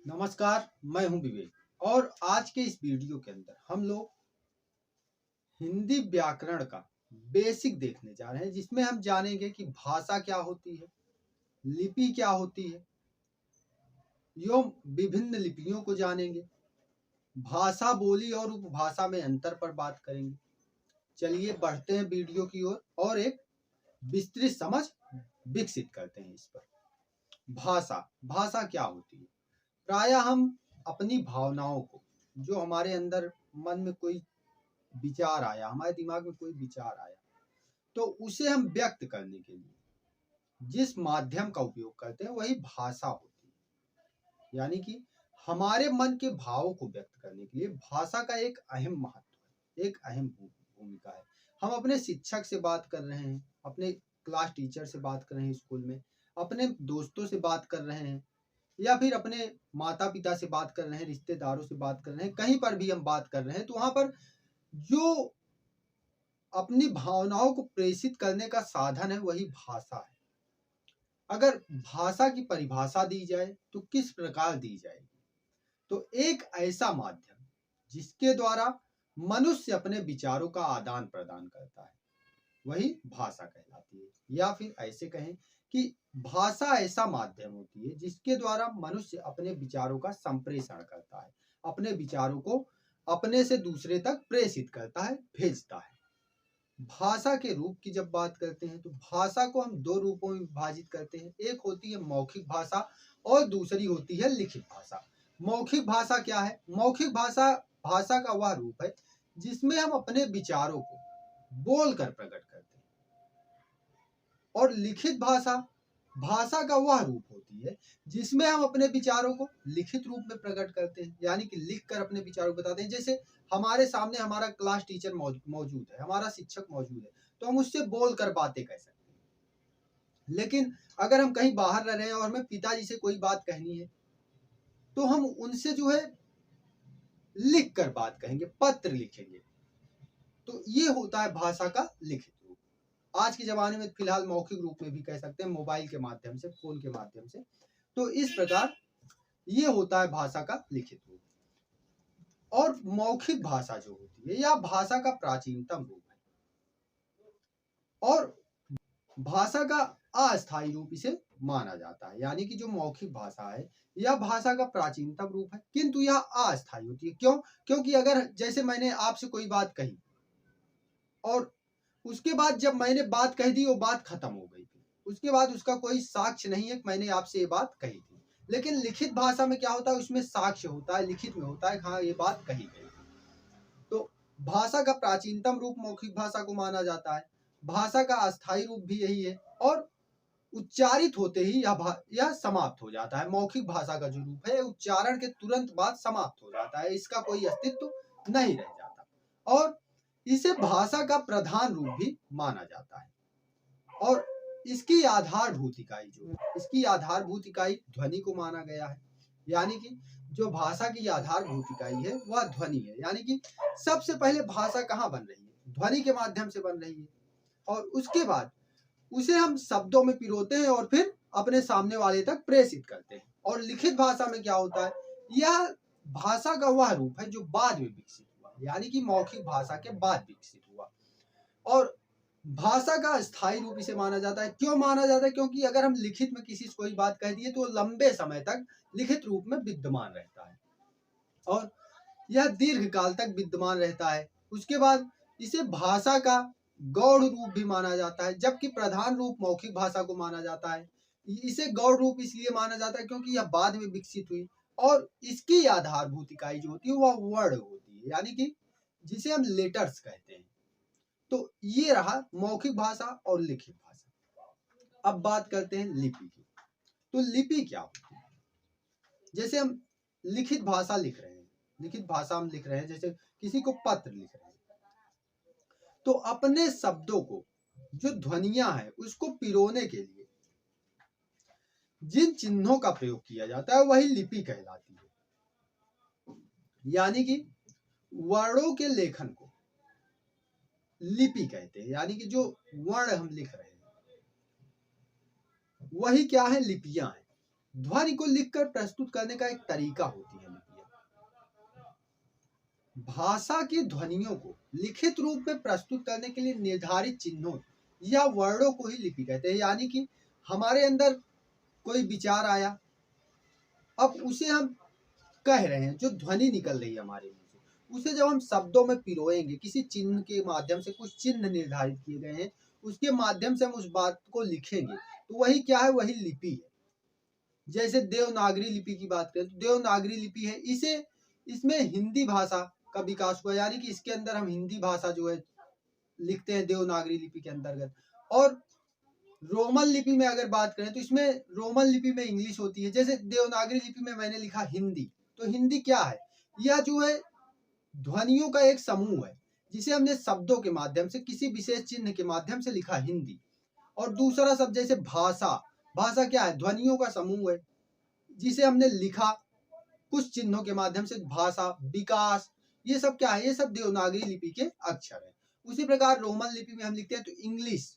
नमस्कार, मैं हूं विवेक और आज के इस वीडियो के अंदर हम लोग हिंदी व्याकरण का बेसिक देखने जा रहे हैं, जिसमें हम जानेंगे कि भाषा क्या होती है, लिपि क्या होती है, एवं विभिन्न लिपियों को जानेंगे, भाषा बोली और उपभाषा में अंतर पर बात करेंगे। चलिए बढ़ते हैं वीडियो की ओर और एक विस्तृत समझ विकसित करते हैं इस पर। भाषा भाषा क्या होती है? प्रायः हम अपनी भावनाओं को, जो हमारे अंदर मन में कोई विचार आया, हमारे दिमाग में कोई विचार आया, तो उसे हम व्यक्त करने के लिए जिस माध्यम का उपयोग करते हैं वही भाषा होती है। यानी कि हमारे मन के भावों को व्यक्त करने के लिए भाषा का एक अहम महत्व है, एक अहम भूमिका है। हम अपने शिक्षक से बात कर रहे हैं, अपने क्लास टीचर से बात कर रहे हैं स्कूल में, अपने दोस्तों से बात कर रहे हैं, या फिर अपने माता पिता से बात कर रहे हैं, रिश्तेदारों से बात कर रहे हैं, कहीं पर भी हम बात कर रहे हैं, तो वहां पर जो अपनी भावनाओं को प्रेषित करने का साधन है वही भाषा है। अगर भाषा की परिभाषा दी जाए तो किस प्रकार दी जाएगी? तो एक ऐसा माध्यम जिसके द्वारा मनुष्य अपने विचारों का आदान प्रदान करता है वही भाषा कहलाती है। या फिर ऐसे कहें कि भाषा ऐसा माध्यम होती है जिसके द्वारा मनुष्य अपने विचारों का संप्रेषण करता है, अपने विचारों को अपने से दूसरे तक प्रेषित करता है, भेजता है। भाषा के रूप की जब बात करते हैं तो भाषा को हम दो रूपों में विभाजित करते हैं। एक होती है मौखिक भाषा और दूसरी होती है लिखित भाषा। मौखिक भाषा क्या है? मौखिक भाषा भाषा का वह रूप है जिसमें हम अपने विचारों को बोलकर प्रकट करते हैं। और लिखित भाषा भाषा का वह रूप होती है जिसमें हम अपने विचारों को लिखित रूप में प्रकट करते हैं, यानी कि लिख कर अपने विचारों को बताते हैं। जैसे हमारे सामने हमारा क्लास टीचर मौजूद है, हमारा शिक्षक मौजूद है, तो हम उससे बोलकर बातें कह सकते हैं। लेकिन अगर हम कहीं बाहर रह रहे हैं और हमें पिताजी से कोई बात कहनी है तो हम उनसे जो है लिख कर बात कहेंगे, पत्र लिखेंगे। तो ये होता है भाषा का लिखित रूप। आज के जमाने में फिलहाल मौखिक रूप में भी कह सकते हैं, मोबाइल के माध्यम से, फोन के माध्यम से। तो इस प्रकार ये होता है भाषा का लिखित रूप। और मौखिक भाषा जो होती है यह भाषा का प्राचीनतम रूप है और भाषा का अस्थायी रूप इसे माना जाता है। यानी कि जो मौखिक भाषा है यह भाषा का प्राचीनतम रूप है, किंतु यह अस्थायी होती है। क्यों? क्योंकि अगर जैसे मैंने आपसे कोई बात कही और उसके बाद जब मैंने बात कह दी वो बात खत्म हो गई थी, उसके बाद उसका कोई साक्ष्य नहीं है कि मैंने आपसे ये बात कही थी। लेकिन लिखित भाषा में क्या होता है? उसमें साक्ष्य होता है, लिखित में होता है, हाँ ये बात कही गई। तो भाषा का प्राचीनतम रूप मौखिक भाषा को माना जाता है। भाषा का अस्थायी रूप भी यही है और उच्चारित होते ही यह समाप्त हो जाता है। मौखिक भाषा का जो रूप है उच्चारण के तुरंत बाद समाप्त हो जाता है, इसका कोई अस्तित्व नहीं रह जाता और इसे भाषा का प्रधान रूप भी माना जाता है। और इसकी आधारभूत इकाई जो है, इसकी आधारभूत इकाई ध्वनि को माना गया है। यानी कि जो भाषा की आधारभूत इकाई है वह ध्वनि है। यानी कि सबसे पहले भाषा कहाँ बन रही है? ध्वनि के माध्यम से बन रही है और उसके बाद उसे हम शब्दों में पिरोते हैं और फिर अपने सामने वाले तक प्रेषित करते हैं। और लिखित भाषा में क्या होता है? यह भाषा का वह रूप है जो बाद में विकसित हुआ, यानी कि मौखिक भाषा के बाद विकसित हुआ। और भाषा का स्थायी रूप इसे माना जाता है। क्यों माना जाता है? क्योंकि अगर हम लिखित में किसी से कोई बात कह दिए तो लंबे समय तक लिखित रूप में विद्यमान रहता है और यह दीर्घ काल तक विद्यमान रहता है। उसके बाद इसे भाषा का गौड़ रूप भी माना जाता है, जबकि प्रधान रूप मौखिक भाषा को माना जाता है। इसे गौड़ रूप इसलिए माना जाता है क्योंकि यह बाद में विकसित हुई और इसकी आधारभूत इकाई जो होती है वह वर्ण होती है, यानी कि जिसे हम लेटर्स कहते हैं। तो ये रहा मौखिक भाषा और लिखित भाषा। अब बात करते हैं लिपि की। तो लिपि क्या होती है? जैसे हम लिखित भाषा लिख रहे हैं, लिखित भाषा हम लिख रहे हैं, जैसे किसी को पत्र लिख रहे हैं, तो अपने शब्दों को जो ध्वनियां हैं उसको पिरोने के लिए जिन चिन्हों का प्रयोग किया जाता है वही लिपि कहलाती है। यानी कि वर्णों के लेखन को लिपि कहते हैं। यानी कि जो वर्ण हम लिख रहे हैं वही क्या है? लिपियां हैं। ध्वनि को लिखकर प्रस्तुत करने का एक तरीका होती है लिपियां। भाषा की ध्वनियों को लिखित रूप में प्रस्तुत करने के लिए निर्धारित चिन्हों या वर्णों को ही लिपि कहते हैं। यानी कि हमारे अंदर कोई विचार आया, अब उसे हम कह रहे हैं, जो ध्वनि निकल रही है हमारे मुंह से, उसे जब हम शब्दों में पिरोएंगे, किसी चिन्ह के माध्यम से, कुछ चिन्ह निर्धारित किए गए हैं, उसके माध्यम से हम उस बात को लिखेंगे, तो वही क्या है, वही लिपि है। जैसे देवनागरी लिपि की बात करें तो देवनागरी लिपि है, इसे इसमें हिंदी भाषा का विकास हुआ, यानी कि इसके अंदर हम हिंदी भाषा जो है लिखते हैं देवनागरी लिपि के अंतर्गत। और रोमन लिपि में अगर बात करें तो इसमें रोमन लिपि में इंग्लिश होती है। जैसे देवनागरी लिपि में मैंने लिखा हिंदी, तो हिंदी क्या है, यह जो है ध्वनियों का एक समूह है जिसे हमने शब्दों के माध्यम से, किसी विशेष चिन्ह के माध्यम से लिखा हिंदी। और दूसरा शब्द जैसे भाषा, भाषा क्या है, ध्वनियों का समूह है जिसे हमने लिखा कुछ चिन्हों के माध्यम से, भाषा, विकास, ये सब क्या है, ये सब देवनागरी लिपि के अक्षर है। उसी प्रकार रोमन लिपि में हम लिखते हैं तो इंग्लिश,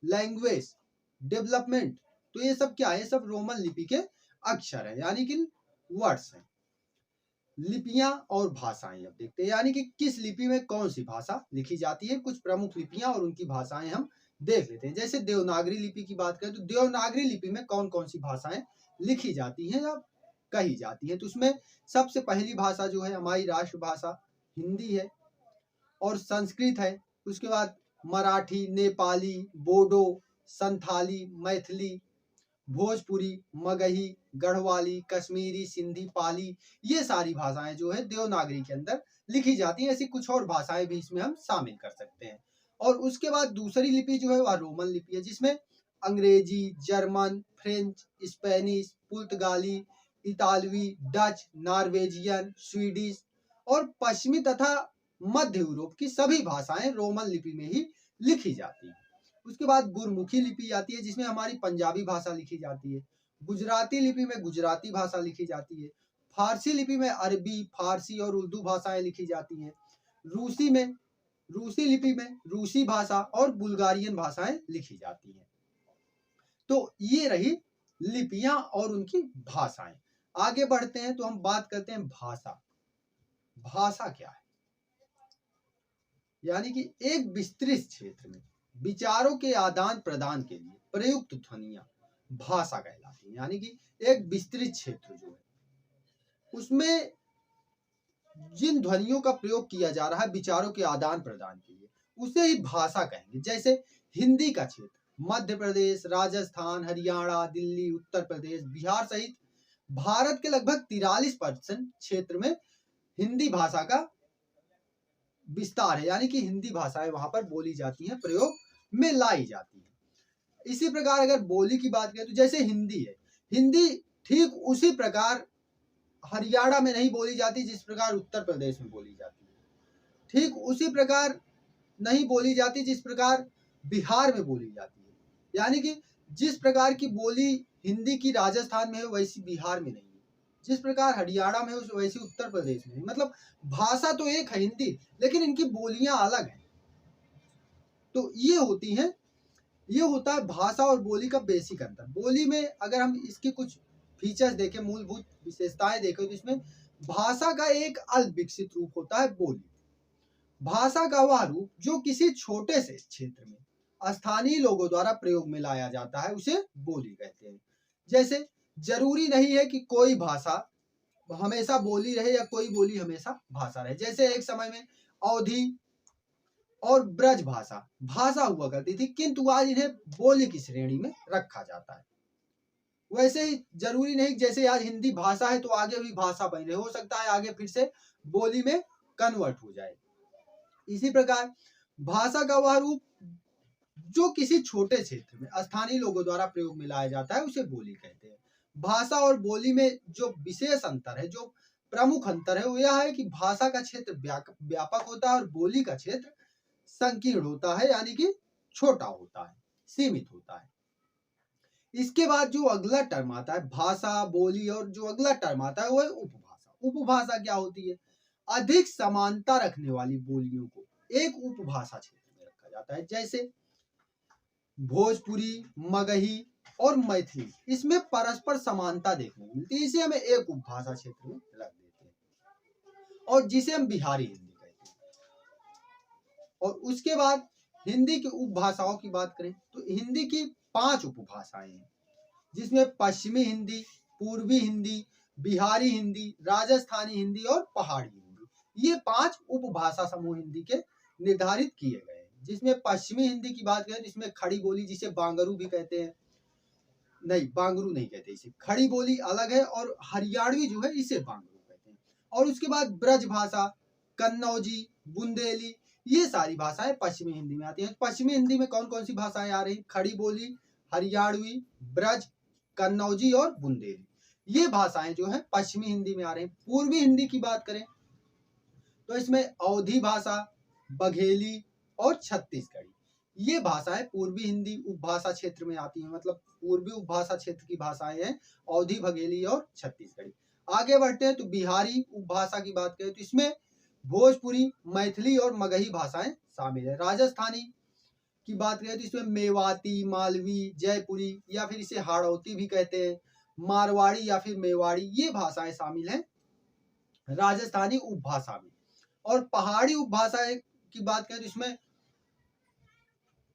लैंग्वेज, डेवलपमेंट, तो ये सब क्या है, ये सब रोमन लिपि के अक्षर है, यानी कि वर्ड्स हैं। लिपियां और भाषाएं अब देखते हैं, यानी कि किस लिपि में कौन सी भाषा लिखी जाती है। कुछ प्रमुख लिपियां और उनकी भाषाएं हम देख लेते हैं। जैसे देवनागरी लिपि की बात करें तो देवनागरी लिपि में कौन कौन सी भाषाएं लिखी जाती हैं या कही जाती हैं। तो उसमें सबसे पहली भाषा जो है हमारी राष्ट्रभाषा हिंदी है और संस्कृत है। उसके बाद मराठी, नेपाली, बोडो, संथाली, मैथिली, भोजपुरी, मगही, गढ़वाली, कश्मीरी, सिंधी, पाली, ये सारी भाषाएं जो है देवनागरी के अंदर लिखी जाती हैं। ऐसी कुछ और भाषाएं भी इसमें हम शामिल कर सकते हैं। और उसके बाद दूसरी लिपि जो है वह रोमन लिपि है, जिसमें अंग्रेजी, जर्मन, फ्रेंच, स्पेनिश, पुर्तगाली, इतालवी, डच, नॉर्वेजियन, स्वीडिश और पश्चिमी तथा मध्य यूरोप की सभी भाषाएं रोमन लिपि में ही लिखी जाती हैं। उसके बाद गुरमुखी लिपि आती है जिसमें हमारी पंजाबी भाषा लिखी जाती है। गुजराती लिपि में गुजराती भाषा लिखी जाती है। फारसी लिपि में अरबी, फारसी और उर्दू भाषाएं लिखी जाती हैं। रूसी लिपि में रूसी भाषा और बुल्गारियन भाषाएं लिखी जाती हैं। तो ये रही लिपियां और उनकी भाषाएं। आगे बढ़ते हैं तो हम बात करते हैं भाषा। भाषा क्या है, यानी कि एक विस्तृत क्षेत्र में विचारों के आदान प्रदान के लिए प्रयुक्त ध्वनियां भाषा कहलाती हैं। यानी कि एक विस्तृत क्षेत्र जो है उसमें जिन ध्वनियों का प्रयोग किया जा रहा है विचारों के आदान प्रदान के लिए, उसे ही भाषा कहेंगे। जैसे हिंदी का क्षेत्र मध्य प्रदेश, राजस्थान, हरियाणा, दिल्ली, उत्तर प्रदेश, बिहार सहित भारत के लगभग 43% क्षेत्र में हिंदी भाषा का विस्तार है, यानी कि हिंदी भाषाएं वहां पर बोली जाती हैं, प्रयोग में लाई जाती है। इसी प्रकार अगर बोली की बात करें तो जैसे हिंदी है, हिंदी ठीक उसी प्रकार हरियाणा में नहीं बोली जाती जिस प्रकार उत्तर प्रदेश में बोली जाती है, ठीक उसी प्रकार नहीं बोली जाती जिस प्रकार बिहार में बोली जाती है। यानी कि जिस प्रकार की बोली हिंदी की राजस्थान में है वैसी बिहार में नहीं है, जिस प्रकार हरियाणा में है वैसी उत्तर प्रदेश में नहीं। मतलब भाषा तो एक है हिंदी, लेकिन इनकी बोलियां अलग हैं। तो ये होती हैं, ये होता है भाषा और बोली का बेसिक अंतर। बोली में अगर हम इसके कुछ फीचर्स देखें, मूलभूत विशेषताएं देखें, तो इसमें भाषा का एक अल्प विकसित रूप होता है बोली। भाषा का वह रूप जो किसी छोटे से क्षेत्र में स्थानीय लोगों द्वारा प्रयोग में लाया जाता है उसे बोली कहते हैं। जैसे जरूरी नहीं है कि कोई भाषा हमेशा बोली रहे या कोई बोली हमेशा भाषा रहे। जैसे एक समय में अवधी और ब्रज भाषा भाषा हुआ करती थी, किंतु आज इन्हें बोली की श्रेणी में रखा जाता है। वैसे ही जरूरी नहीं जैसे आज हिंदी भाषा है तो आगे भी भाषा बन रही, हो सकता है आगे फिर से बोली में कन्वर्ट हो जाए। इसी प्रकार भाषा का वह रूप जो किसी छोटे क्षेत्र में स्थानीय लोगों द्वारा प्रयोग में लाया जाता है उसे बोली कहते हैं। भाषा और बोली में जो विशेष अंतर है, जो प्रमुख अंतर है, वो यह है कि भाषा का क्षेत्र व्यापक होता है और बोली का क्षेत्र संकीर्ण होता है, यानी कि छोटा होता है, सीमित होता है। इसके बाद जो अगला टर्म आता है भाषा, बोली, और जो अगला टर्म आता है वो है उपभाषा। उपभाषा क्या होती है, अधिक समानता रखने वाली बोलियों को एक उपभाषा क्षेत्र में रखा जाता है। जैसे भोजपुरी, मगही, और मैथिली, इसमें परस्पर समानता देखने को मिलती है। इसे हमें एक उपभाषा क्षेत्र में रख देते हैं और जिसे हम बिहारी हिंदी कहते हैं। और उसके बाद हिंदी की उपभाषाओं की बात करें तो हिंदी की 5 उपभाषाएं हैं, जिसमें पश्चिमी हिंदी, पूर्वी हिंदी, बिहारी हिंदी, राजस्थानी हिंदी और पहाड़ी हिंदी, ये 5 उपभाषा समूह हिंदी के निर्धारित किए गए हैं। जिसमें पश्चिमी हिंदी की बात करें तो इसमें खड़ी बोली, जिसे बांगरू भी कहते हैं, नहीं बांगरू नहीं कहते इसे, खड़ी बोली अलग है, और हरियाणवी जो है इसे बांगरू कहते हैं। और उसके बाद ब्रज भाषा, कन्नौजी, बुंदेली, ये सारी भाषाएं पश्चिमी हिंदी में आती हैं। पश्चिमी हिंदी में कौन कौन सी भाषाएं आ रही? खड़ी बोली, हरियाणवी, ब्रज, कन्नौजी और बुंदेली, ये भाषाएं जो है पश्चिमी हिंदी में आ रही हैं। पूर्वी हिंदी की बात करें तो इसमें अवधी भाषा, बघेली और छत्तीसगढ़ी, ये भाषाएं पूर्वी हिंदी उपभाषा क्षेत्र में आती हैं। मतलब पूर्वी उपभाषा क्षेत्र की भाषाएं हैं अवधी, बघेली और छत्तीसगढ़ी। आगे बढ़ते हैं तो बिहारी उपभाषा की बात करें तो इसमें भोजपुरी, मैथिली और मगही भाषाएं शामिल है। राजस्थानी की बात करें तो इसमें मेवाती, मालवी, जयपुरी या फिर इसे हाड़ौती भी कहते हैं, मारवाड़ी या फिर मेवाड़ी, ये भाषाएं शामिल हैं राजस्थानी उपभाषा में। और पहाड़ी उपभाषा की बात करें तो इसमें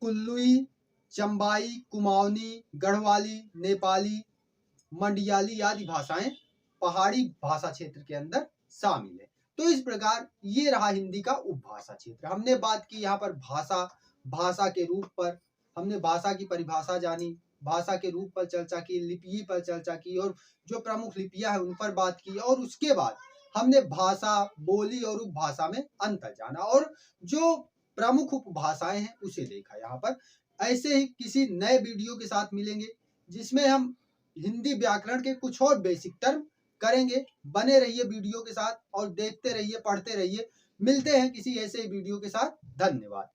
कुल्लुई, चंबाई, कुमाऊनी, गढ़वाली, नेपाली, मंडियाली आदि भाषाएं पहाड़ी भाषा क्षेत्र के अंदर शामिल है। तो इस प्रकार ये रहा हिंदी का उपभाषा क्षेत्र। हमने बात की यहाँ पर भाषा के रूप पर, हमने भाषा की परिभाषा जानी, भाषा के रूप पर चर्चा की, लिपि पर चर्चा की और जो प्रमुख लिपियां हैं उन पर बात की। और उसके बाद हमने भाषा, बोली और उपभाषा में अंतर जाना और जो प्रमुख उपभाषाएं हैं उसे देखा। यहाँ पर ऐसे ही किसी नए वीडियो के साथ मिलेंगे जिसमें हम हिंदी व्याकरण के कुछ और बेसिक टर्म करेंगे। बने रहिए वीडियो के साथ और देखते रहिए, पढ़ते रहिए। मिलते हैं किसी ऐसे वीडियो के साथ। धन्यवाद।